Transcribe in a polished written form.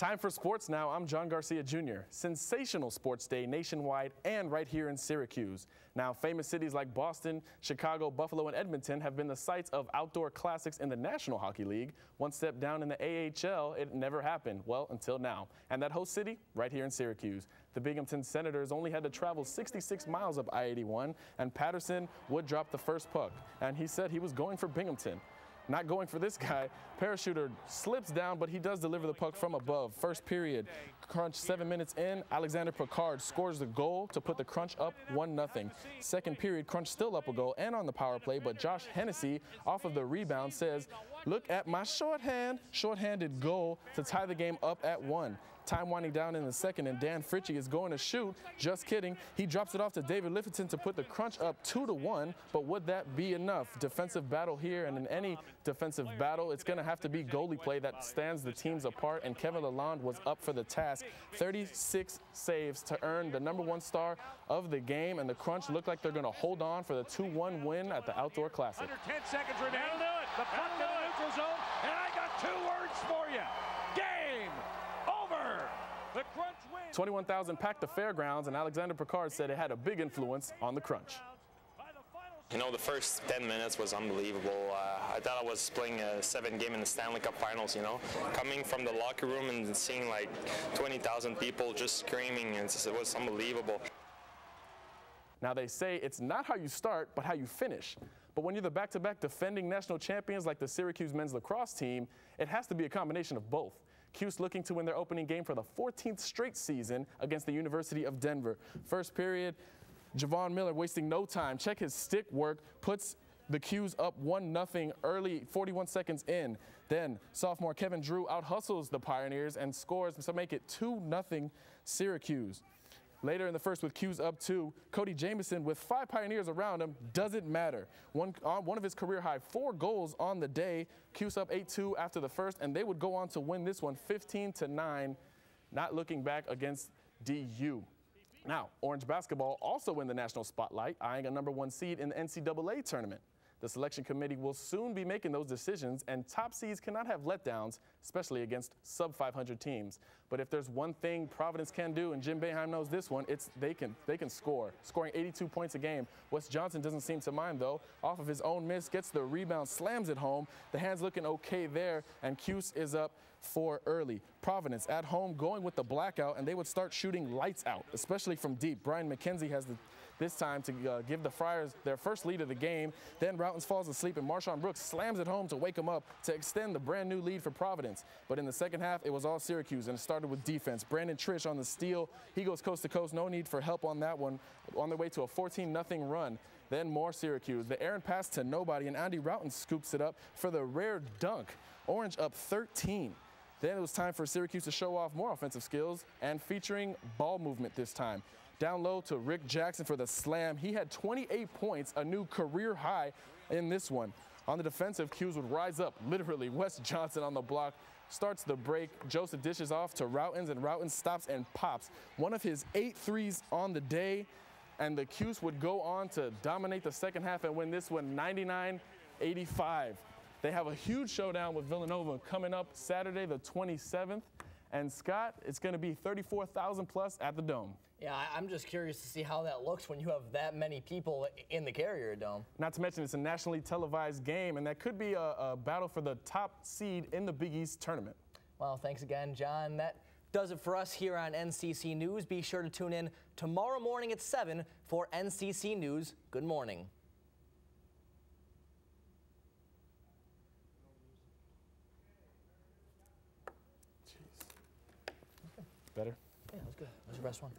Time for sports now. I'm John Garcia Jr. Sensational sports day nationwide and right here in Syracuse. Now, famous cities like Boston, Chicago, Buffalo, and Edmonton have been the sites of outdoor classics in the National Hockey League. One step down in the AHL, it never happened. Well, until now. And that host city, right here in Syracuse. The Binghamton Senators only had to travel 66 miles up I-81, and Patterson would drop the first puck. And he said he was going for Binghamton. Not going for this guy. Parachuter slips down, but he does deliver the puck from above. First period, crunch 7 minutes in. Alexander Picard scores the goal to put the Crunch up 1-0. Second period, Crunch still up a goal and on the power play, but Josh Hennessy off of the rebound says, "Look at my shorthanded goal to tie the game up at 1. Time winding down in the second, and Dan Fritchie is going to shoot. Just kidding. He drops it off to David Lifferton to put the Crunch up 2-1, but would that be enough? Defensive battle here, and in any defensive battle, it's going to have to be goalie play that stands the teams apart, and Kevin Lalonde was up for the task. 36 saves to earn the #1 star of the game, and the Crunch look like they're going to hold on for the 2-1 win at the Outdoor Classic. Under 10 seconds remaining. That'll do it. The puck to the neutral zone, and I got 2 words for you. Game over. The Crunch wins. 21,000 packed the fairgrounds, and Alexander Picard said it had a big influence on the Crunch. You know, the first 10 minutes was unbelievable. I thought I was playing a 7th game in the Stanley Cup Finals, you know. Coming from the locker room and seeing like 20,000 people just screaming, it was unbelievable. Now they say it's not how you start, but how you finish. But when you're the back-to-back defending national champions like the Syracuse men's lacrosse team, it has to be a combination of both. Cuse looking to win their opening game for the 14th straight season against the University of Denver. First period, Javon Miller wasting no time. Check his stick work, puts the Cuse up 1-0 early, 41 seconds in. Then sophomore Kevin Drew out-hustles the Pioneers and scores to make it 2-0 Syracuse. Later in the first with Cuse up 2, Cody Jamieson with 5 Pioneers around him, doesn't matter. One of his career high 4 goals on the day. Cuse up 8-2 after the first, and they would go on to win this one 15-9, not looking back against DU. Now, Orange basketball also in the national spotlight, eyeing a #1 seed in the NCAA tournament. The selection committee will soon be making those decisions, and top seeds cannot have letdowns, especially against sub-500 teams. But if there's one thing Providence can do, and Jim Boeheim knows this one, it's they can score, scoring 82 points a game. Wes Johnson doesn't seem to mind, though. Off of his own miss, gets the rebound, slams it home. The hands looking okay there, and Cuse is up 4 early. Providence at home going with the blackout, and they would start shooting lights out, especially from deep. Brian McKenzie has this time to give the Friars their first lead of the game. Then Routens falls asleep, and Marshawn Brooks slams it home to wake him up to extend the brand new lead for Providence. But in the second half, it was all Syracuse, and it started with defense. Brandon Trish on the steal. He goes coast to coast. No need for help on that one. On their way to a 14-0 run. Then more Syracuse. The errant pass to nobody, and Andy Routens scoops it up for the rare dunk. Orange up 13. Then it was time for Syracuse to show off more offensive skills and featuring ball movement this time. Down low to Rick Jackson for the slam. He had 28 points, a new career high in this one. On the defensive, Cuse would rise up, literally. Wes Johnson on the block starts the break. Joseph dishes off to Routens, and Routens stops and pops. One of his 8 threes on the day, and the Cuse would go on to dominate the second half and win this one 99-85. They have a huge showdown with Villanova coming up Saturday the 27th. And Scott, it's going to be 34,000 plus at the Dome. Yeah, I'm just curious to see how that looks when you have that many people in the Carrier Dome. Not to mention it's a nationally televised game, and that could be a battle for the top seed in the Big East tournament. Well, thanks again, John. That does it for us here on NCC News. Be sure to tune in tomorrow morning at 7 for NCC News. Good morning. Better? Yeah, that was good. That was your best one.